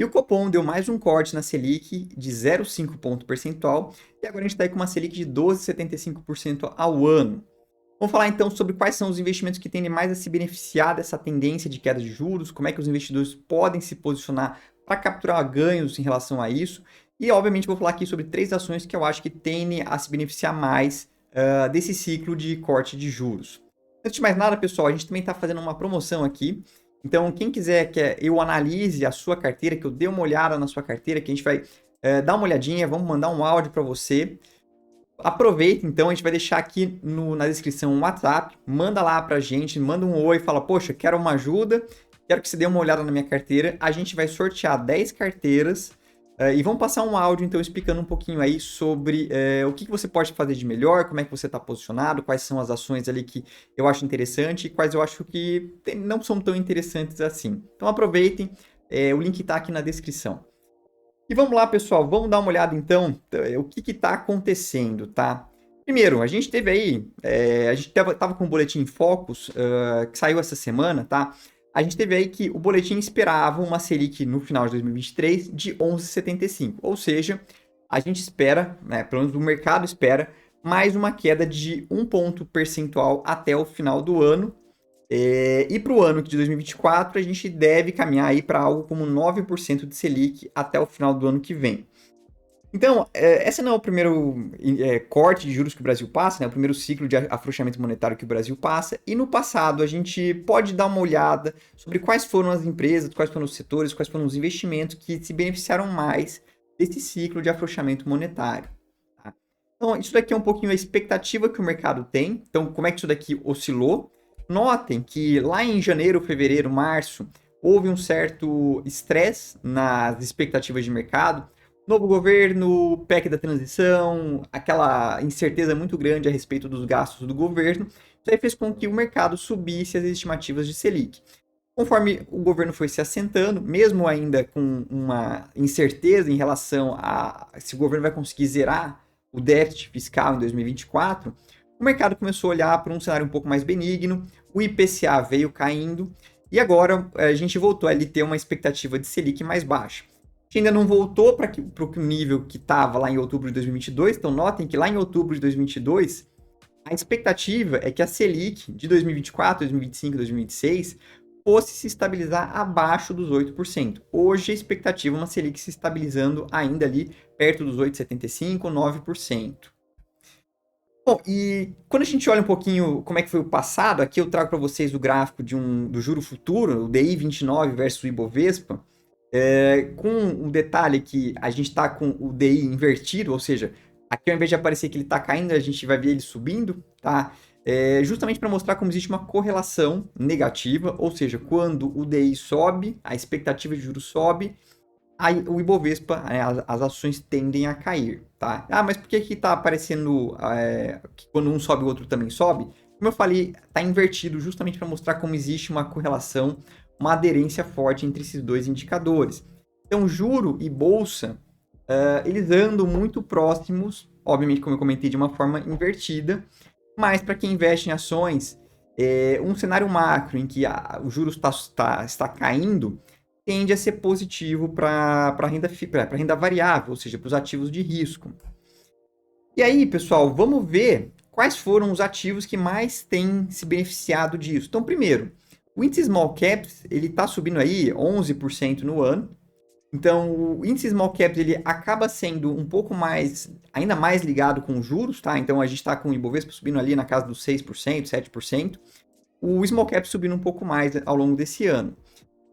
E o Copom deu mais um corte na Selic de 0,5 ponto percentual e agora a gente está aí com uma Selic de 12,75% ao ano. Vamos falar então sobre quais são os investimentos que tendem mais a se beneficiar dessa tendência de queda de juros, como é que os investidores podem se posicionar para capturar ganhos em relação a isso. E, obviamente, vou falar aqui sobre 3 ações que eu acho que tendem a se beneficiar mais desse ciclo de corte de juros. Antes de mais nada, pessoal, a gente também está fazendo uma promoção aqui. Então, quem quiser que eu analise a sua carteira, que eu dê uma olhada na sua carteira, que a gente vai dar uma olhadinha, vamos mandar um áudio para você. Aproveita, então, a gente vai deixar aqui na descrição um WhatsApp, manda lá pra gente, manda um oi, fala, poxa, quero uma ajuda, quero que você dê uma olhada na minha carteira, a gente vai sortear 10 carteiras e vamos passar um áudio, então, explicando um pouquinho aí sobre o que você pode fazer de melhor, como é que você está posicionado, quais são as ações ali que eu acho interessante e quais eu acho que não são tão interessantes assim. Então, aproveitem, o link está aqui na descrição. E vamos lá, pessoal, vamos dar uma olhada então o que está acontecendo, tá? Primeiro, a gente teve aí, a gente tava com o boletim Focus, que saiu essa semana, tá? A gente teve aí que o boletim esperava uma Selic no final de 2023 de 11,75, ou seja, a gente espera, né, pelo menos o mercado espera, mais uma queda de 1 ponto percentual até o final do ano. E para o ano de 2024, a gente deve caminhar aí para algo como 9% de Selic até o final do ano que vem. Então, esse não é o primeiro corte de juros que o Brasil passa, né? O primeiro ciclo de afrouxamento monetário que o Brasil passa. E no passado, a gente pode dar uma olhada sobre quais foram as empresas, quais foram os setores, quais foram os investimentos que se beneficiaram mais desse ciclo de afrouxamento monetário. Tá? Então, isso daqui é um pouquinho a expectativa que o mercado tem. Então, como é que isso daqui oscilou? Notem que lá em janeiro, fevereiro, março, houve um certo estresse nas expectativas de mercado. Novo governo, PEC da transição, aquela incerteza muito grande a respeito dos gastos do governo. Isso aí fez com que o mercado subisse as estimativas de Selic. Conforme o governo foi se assentando, mesmo ainda com uma incerteza em relação a se o governo vai conseguir zerar o déficit fiscal em 2024, o mercado começou a olhar para um cenário um pouco mais benigno, o IPCA veio caindo e agora a gente voltou a ter uma expectativa de Selic mais baixa. A gente ainda não voltou para o nível que estava lá em outubro de 2022, então notem que lá em outubro de 2022, a expectativa é que a Selic de 2024, 2025, 2026 fosse se estabilizar abaixo dos 8%. Hoje a expectativa é uma Selic se estabilizando ainda ali perto dos 8,75%, 9%. Bom, e quando a gente olha um pouquinho como é que foi o passado, aqui eu trago para vocês o gráfico do juro futuro, o DI 29 versus o Ibovespa, com um detalhe que a gente está com o DI invertido, ou seja, aqui ao invés de aparecer que ele está caindo, a gente vai ver ele subindo, tá? Justamente para mostrar como existe uma correlação negativa, ou seja, quando o DI sobe, a expectativa de juros sobe, aí o Ibovespa, as ações tendem a cair, tá? Ah, mas por que que tá aparecendo que quando um sobe o outro também sobe? Como eu falei, tá invertido justamente para mostrar como existe uma correlação, uma aderência forte entre esses dois indicadores. Então, juro e bolsa, eles andam muito próximos, obviamente, como eu comentei, de uma forma invertida, mas para quem investe em ações, um cenário macro em que o juros está caindo, tende a ser positivo para renda variável, ou seja, para os ativos de risco. E aí, pessoal, vamos ver quais foram os ativos que mais têm se beneficiado disso. Então, primeiro, o índice Small Caps, ele está subindo aí 11% no ano. Então, o índice Small Caps, ele acaba sendo um pouco mais, ainda mais ligado com os juros, tá? Então, a gente está com o Ibovespa subindo ali na casa dos 6%, 7%. O Small Cap subindo um pouco mais ao longo desse ano.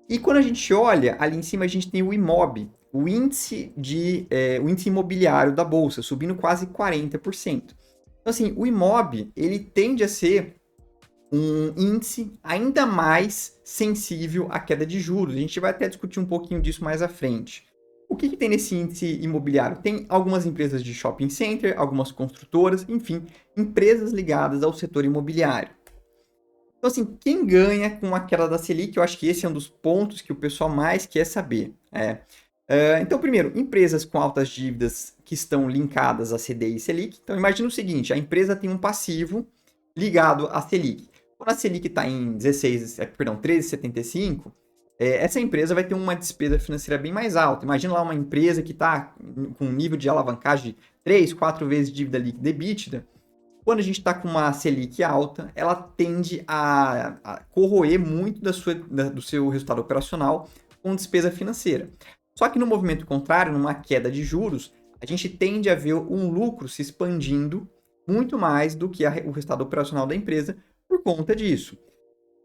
E quando a gente olha, ali em cima a gente tem o IMOB, o índice imobiliário da Bolsa, subindo quase 40%. Então, assim, o IMOB, ele tende a ser um índice ainda mais sensível à queda de juros. A gente vai até discutir um pouquinho disso mais à frente. O que tem nesse índice imobiliário? Tem algumas empresas de shopping center, algumas construtoras, enfim, empresas ligadas ao setor imobiliário. Então, assim, quem ganha com a queda da Selic? Eu acho que esse é um dos pontos que o pessoal mais quer saber. Então, primeiro, empresas com altas dívidas que estão linkadas a CDI e Selic. Então, imagina o seguinte, a empresa tem um passivo ligado à Selic. Quando a Selic está em 13,75, essa empresa vai ter uma despesa financeira bem mais alta. Imagina lá uma empresa que está com um nível de alavancagem de 3, 4 vezes dívida líquida EBITDA. Quando a gente está com uma Selic alta, ela tende a corroer muito do seu resultado operacional com despesa financeira. Só que no movimento contrário, numa queda de juros, a gente tende a ver um lucro se expandindo muito mais do que o resultado operacional da empresa por conta disso.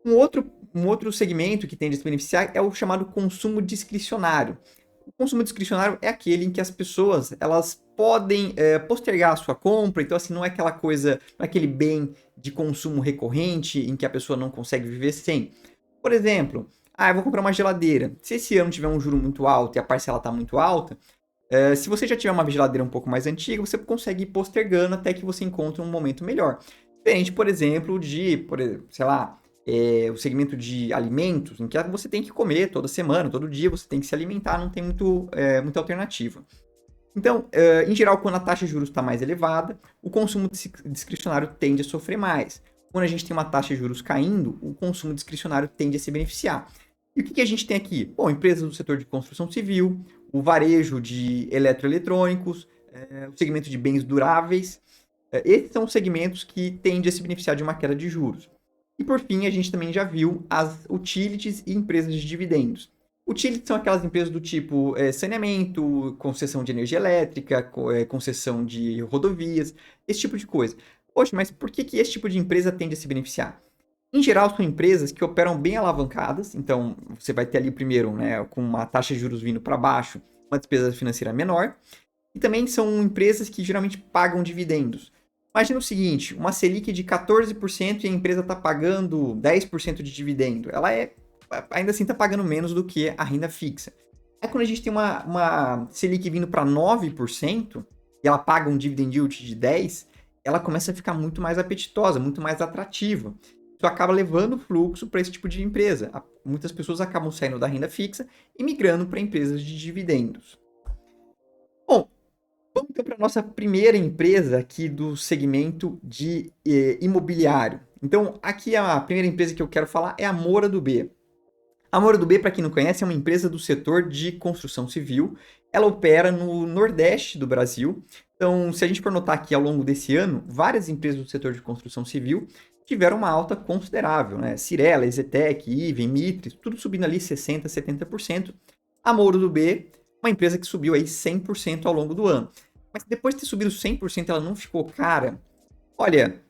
Um outro segmento que tende a se beneficiar é o chamado consumo discricionário. O consumo discricionário é aquele em que as pessoas elas podem postergar a sua compra, então assim, não é aquela coisa, não é aquele bem de consumo recorrente em que a pessoa não consegue viver sem. Por exemplo, eu vou comprar uma geladeira. Se esse ano tiver um juro muito alto e a parcela está muito alta, se você já tiver uma geladeira um pouco mais antiga, você consegue ir postergando até que você encontre um momento melhor. Diferente, por exemplo, sei lá, o segmento de alimentos, em que você tem que comer toda semana, todo dia, você tem que se alimentar, não tem muita alternativa. Então, em geral, quando a taxa de juros está mais elevada, o consumo discricionário tende a sofrer mais. Quando a gente tem uma taxa de juros caindo, o consumo discricionário tende a se beneficiar. E o que a gente tem aqui? Bom, empresas do setor de construção civil, o varejo de eletroeletrônicos, o segmento de bens duráveis. Esses são os segmentos que tendem a se beneficiar de uma queda de juros. E por fim, a gente também já viu as utilities e empresas de dividendos. Utilities são aquelas empresas do tipo saneamento, concessão de energia elétrica, concessão de rodovias, esse tipo de coisa. Poxa, mas por que esse tipo de empresa tende a se beneficiar? Em geral, são empresas que operam bem alavancadas, então você vai ter ali primeiro, né, com uma taxa de juros vindo para baixo, uma despesa financeira menor, e também são empresas que geralmente pagam dividendos. Imagina o seguinte, uma Selic de 14% e a empresa está pagando 10% de dividendo. Ela ainda assim está pagando menos do que a renda fixa. Aí quando a gente tem uma Selic vindo para 9% e ela paga um dividend yield de 10%, ela começa a ficar muito mais apetitosa, muito mais atrativa. Isso acaba levando fluxo para esse tipo de empresa. Muitas pessoas acabam saindo da renda fixa e migrando para empresas de dividendos. Bom, vamos então para a nossa primeira empresa aqui do segmento de imobiliário. Então, aqui a primeira empresa que eu quero falar é a Moura do B. A Moura do B, para quem não conhece, é uma empresa do setor de construção civil. Ela opera no Nordeste do Brasil. Então, se a gente for notar aqui ao longo desse ano, várias empresas do setor de construção civil tiveram uma alta considerável, né? Cirela, Ezetec, Iven, Mitre, tudo subindo ali 60%, 70%. A Moura do B, uma empresa que subiu aí 100% ao longo do ano. Mas depois de ter subido 100%, ela não ficou cara? Olha,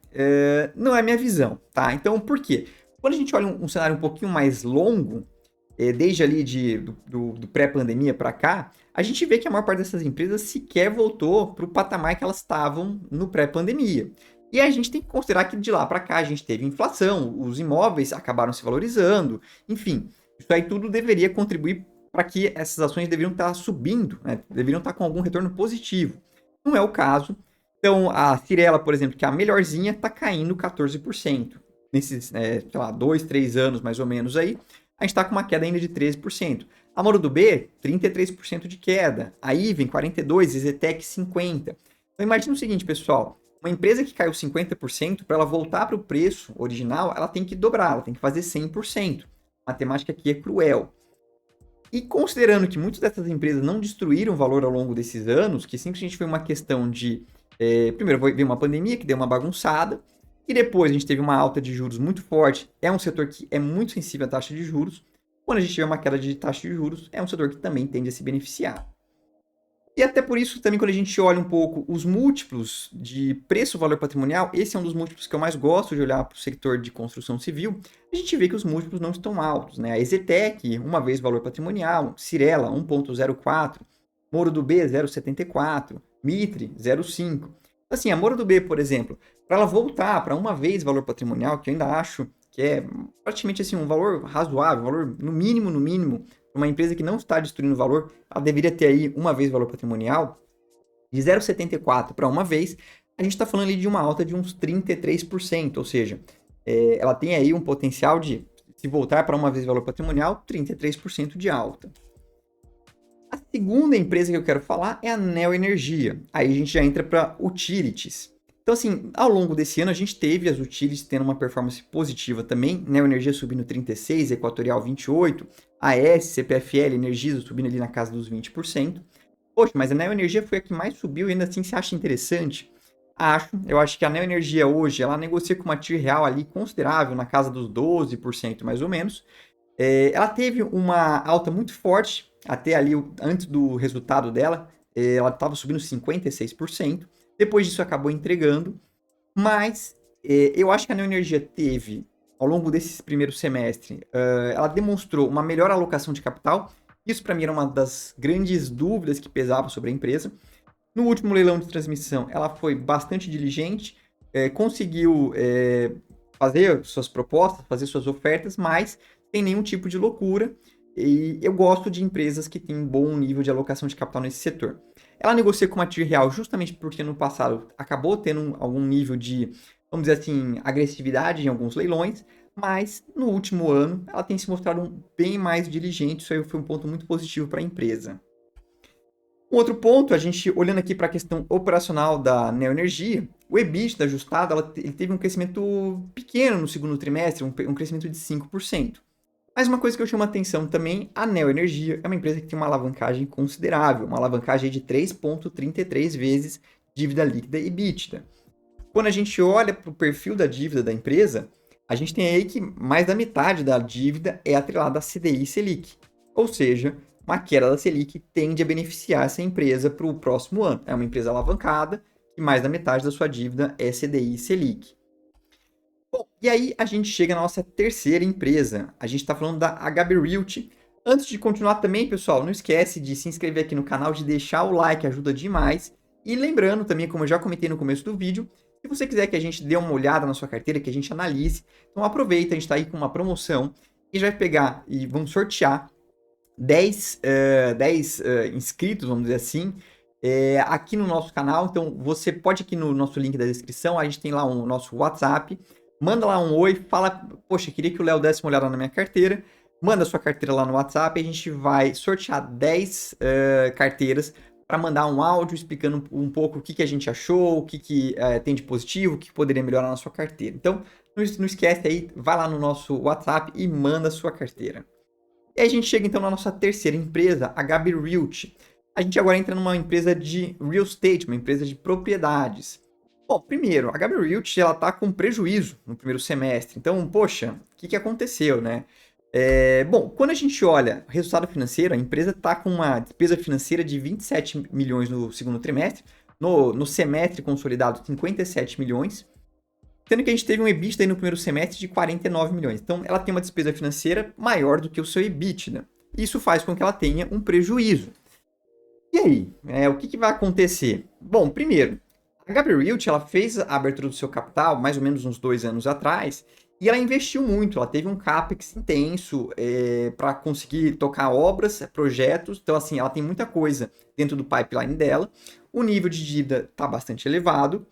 não é minha visão, tá? Então, por quê? Quando a gente olha um cenário um pouquinho mais longo, desde ali do pré-pandemia para cá, a gente vê que a maior parte dessas empresas sequer voltou para o patamar que elas estavam no pré-pandemia. E a gente tem que considerar que de lá para cá a gente teve inflação, os imóveis acabaram se valorizando, enfim, isso aí tudo deveria contribuir para que essas ações deveriam estar subindo, né? Deveriam estar com algum retorno positivo. Não é o caso. Então, a Cirela, por exemplo, que é a melhorzinha, está caindo 14%. Nesses, sei lá, 2, 3 anos mais ou menos aí, a gente está com uma queda ainda de 13%. A Moura do B, 33% de queda. A Iven, 42%, Ezetec, 50%. Então, imagina o seguinte, pessoal. Uma empresa que caiu 50%, para ela voltar para o preço original, ela tem que dobrar, ela tem que fazer 100%. A matemática aqui é cruel. E considerando que muitas dessas empresas não destruíram valor ao longo desses anos, que simplesmente foi uma questão de... primeiro, veio uma pandemia que deu uma bagunçada, e depois a gente teve uma alta de juros muito forte. É um setor que é muito sensível à taxa de juros. Quando a gente tiver uma queda de taxa de juros, é um setor que também tende a se beneficiar. E até por isso, também, quando a gente olha um pouco os múltiplos de preço-valor patrimonial, esse é um dos múltiplos que eu mais gosto de olhar para o setor de construção civil, a gente vê que os múltiplos não estão altos, né? A Ezetec, uma vez valor patrimonial, Cirela, 1,04, Moura do B, 0,74, Mitre, 0,5. Assim, a Moura do B, por exemplo, para ela voltar para uma vez valor patrimonial, que eu ainda acho que é praticamente assim, um valor razoável, valor no mínimo, uma empresa que não está destruindo valor, ela deveria ter aí uma vez valor patrimonial, de 0,74 para uma vez, a gente está falando ali de uma alta de uns 33%, ou seja, ela tem aí um potencial de, se voltar para uma vez valor patrimonial, 33% de alta. A segunda empresa que eu quero falar é a Neo Energia. Aí a gente já entra para utilities. Então, assim, ao longo desse ano, a gente teve as utilities tendo uma performance positiva também, Neoenergia subindo 36%, Equatorial 28%, AES, CPFL, Energisa subindo ali na casa dos 20%. Poxa, mas a Neoenergia foi a que mais subiu e ainda assim você acha interessante? Eu acho que a Neoenergia hoje, ela negocia com uma TIR real ali considerável, na casa dos 12% mais ou menos. Ela teve uma alta muito forte, até ali antes do resultado dela, ela estava subindo 56%. Depois disso acabou entregando, mas eu acho que a Neoenergia teve, ao longo desse primeiro semestre, ela demonstrou uma melhor alocação de capital. Isso para mim era uma das grandes dúvidas que pesava sobre a empresa. No último leilão de transmissão, ela foi bastante diligente, conseguiu fazer suas propostas, fazer suas ofertas, mas sem nenhum tipo de loucura. E eu gosto de empresas que têm um bom nível de alocação de capital nesse setor. Ela negocia com uma TIR real justamente porque no passado acabou tendo algum nível de, vamos dizer assim, agressividade em alguns leilões, mas no último ano ela tem se mostrado bem mais diligente. Isso aí foi um ponto muito positivo para a empresa. Um outro ponto, a gente olhando aqui para a questão operacional da Neoenergia, o EBITDA ajustado ele teve um crescimento pequeno no segundo trimestre, um crescimento de 5%. Mas uma coisa que eu chamo a atenção também, a Neoenergia é uma empresa que tem uma alavancagem considerável, uma alavancagem de 3,33 vezes dívida líquida e EBITDA. Quando a gente olha para o perfil da dívida da empresa, a gente tem aí que mais da metade da dívida é atrelada a CDI e Selic. Ou seja, uma queda da Selic tende a beneficiar essa empresa para o próximo ano. É uma empresa alavancada e mais da metade da sua dívida é CDI e Selic. Bom, e aí a gente chega na nossa terceira empresa. A gente está falando da HB Realty. Antes de continuar também, pessoal, não esquece de se inscrever aqui no canal, de deixar o like, ajuda demais. E lembrando também, como eu já comentei no começo do vídeo, se você quiser que a gente dê uma olhada na sua carteira, que a gente analise, então aproveita, a gente está aí com uma promoção e já vai pegar e vamos sortear 10 inscritos, vamos dizer assim, aqui no nosso canal. Então você pode aqui no nosso link da descrição, a gente tem lá o nosso WhatsApp, manda lá um oi, fala, poxa, queria que o Léo desse uma olhada na minha carteira, manda sua carteira lá no WhatsApp e a gente vai sortear 10 carteiras para mandar um áudio explicando um pouco o que a gente achou, o que tem de positivo, o que poderia melhorar na sua carteira. Então, não esquece aí, vai lá no nosso WhatsApp e manda a sua carteira. E aí a gente chega então na nossa terceira empresa, a HB Realty. A gente agora entra numa empresa de real estate, uma empresa de propriedades. Bom, primeiro, a HB Realty ela está com prejuízo no primeiro semestre. Então, poxa, o que aconteceu, né? Bom, quando a gente olha o resultado financeiro, a empresa está com uma despesa financeira de 27 milhões no segundo trimestre, no semestre consolidado 57 milhões, sendo que a gente teve um EBITDA no primeiro semestre de 49 milhões. Então, ela tem uma despesa financeira maior do que o seu EBITDA. Isso faz com que ela tenha um prejuízo. E aí, o que vai acontecer? Bom, primeiro, a HB Realty ela fez a abertura do seu capital mais ou menos uns 2 anos atrás e ela investiu muito. Ela teve um CAPEX intenso para conseguir tocar obras, projetos. Então, assim, ela tem muita coisa dentro do pipeline dela. O nível de dívida está bastante elevado.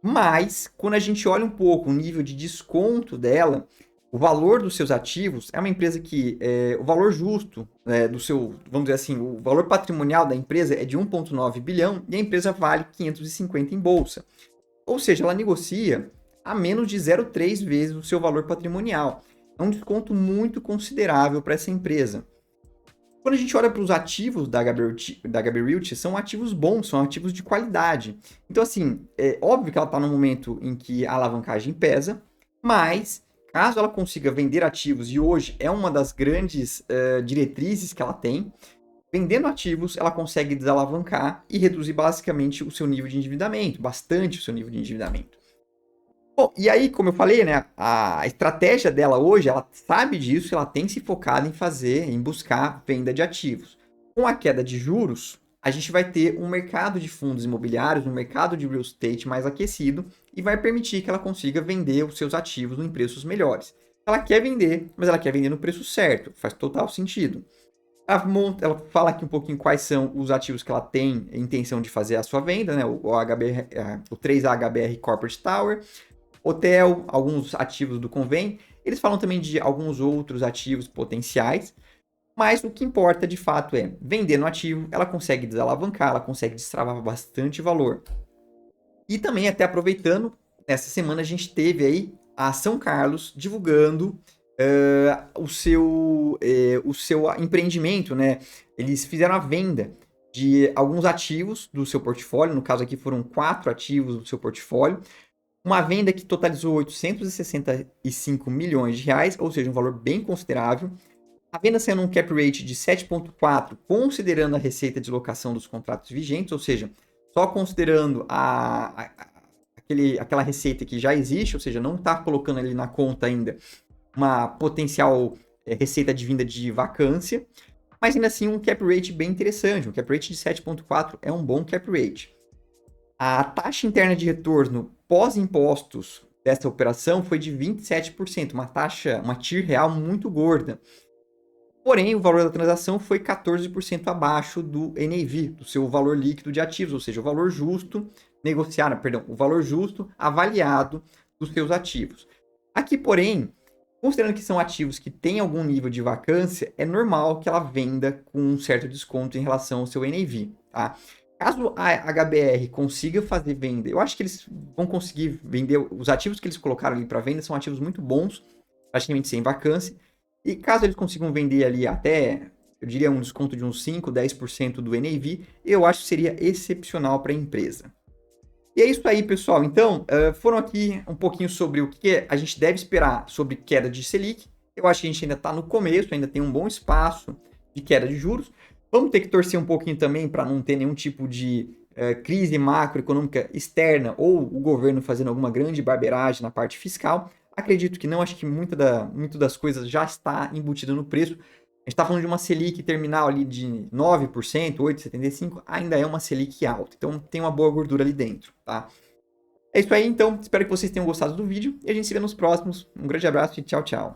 Mas, quando a gente olha um pouco o nível de desconto dela, o valor dos seus ativos é uma empresa que o valor justo do seu, vamos dizer assim, o valor patrimonial da empresa é de 1,9 bilhão e a empresa vale 550 em bolsa. Ou seja, ela negocia a menos de 0,3 vezes o seu valor patrimonial. É um desconto muito considerável para essa empresa. Quando a gente olha para os ativos da HB Realty, são ativos bons, são ativos de qualidade. Então, assim, é óbvio que ela está num momento em que a alavancagem pesa, mas caso ela consiga vender ativos, e hoje é uma das grandes diretrizes que ela tem, vendendo ativos, ela consegue desalavancar e reduzir basicamente o seu nível de endividamento, bastante o seu nível de endividamento. Bom, e aí, como eu falei, né, a estratégia dela hoje, ela sabe disso, ela tem se focado em buscar venda de ativos. Com a queda de juros, a gente vai ter um mercado de fundos imobiliários, um mercado de real estate mais aquecido e vai permitir que ela consiga vender os seus ativos em preços melhores. Ela quer vender, mas ela quer vender no preço certo, faz total sentido. Ela fala aqui um pouquinho quais são os ativos que ela tem intenção de fazer a sua venda, né? O 3AHBR Corporate Tower, hotel, alguns ativos do Convém. Eles falam também de alguns outros ativos potenciais, mas o que importa de fato é vender no ativo, ela consegue desalavancar, ela consegue destravar bastante valor. E também, até aproveitando, essa semana a gente teve aí a São Carlos divulgando o seu empreendimento, né? Eles fizeram a venda de alguns ativos do seu portfólio, no caso aqui foram 4 ativos do seu portfólio, uma venda que totalizou 865 milhões de reais, ou seja, um valor bem considerável. A venda saiu num cap rate de 7,4, considerando a receita de locação dos contratos vigentes, ou seja, só considerando aquela receita que já existe, ou seja, não está colocando ali na conta ainda uma potencial receita de vinda de vacância, mas ainda assim um cap rate bem interessante. Um cap rate de 7,4 é um bom cap rate. A taxa interna de retorno pós-impostos dessa operação foi de 27%, uma TIR real muito gorda. Porém, o valor da transação foi 14% abaixo do NAV, do seu valor líquido de ativos, ou seja, o valor justo o valor justo avaliado dos seus ativos. Aqui, porém, considerando que são ativos que têm algum nível de vacância, é normal que ela venda com um certo desconto em relação ao seu NAV, tá? Caso a HBR consiga fazer venda, eu acho que eles vão conseguir vender, os ativos que eles colocaram ali para venda são ativos muito bons, praticamente sem vacância, e caso eles consigam vender ali até, eu diria, um desconto de uns 5, 10% do NAV, eu acho que seria excepcional para a empresa. E é isso aí, pessoal. Então, foram aqui um pouquinho sobre o que a gente deve esperar sobre queda de Selic. Eu acho que a gente ainda está no começo, ainda tem um bom espaço de queda de juros. Vamos ter que torcer um pouquinho também para não ter nenhum tipo de crise macroeconômica externa ou o governo fazendo alguma grande barbeiragem na parte fiscal. Acredito que não, acho que muito das coisas já está embutida no preço. A gente está falando de uma Selic terminal ali de 9%, 8,75%, ainda é uma Selic alta. Então tem uma boa gordura ali dentro, tá? É isso aí, então. Espero que vocês tenham gostado do vídeo e a gente se vê nos próximos. Um grande abraço e tchau, tchau.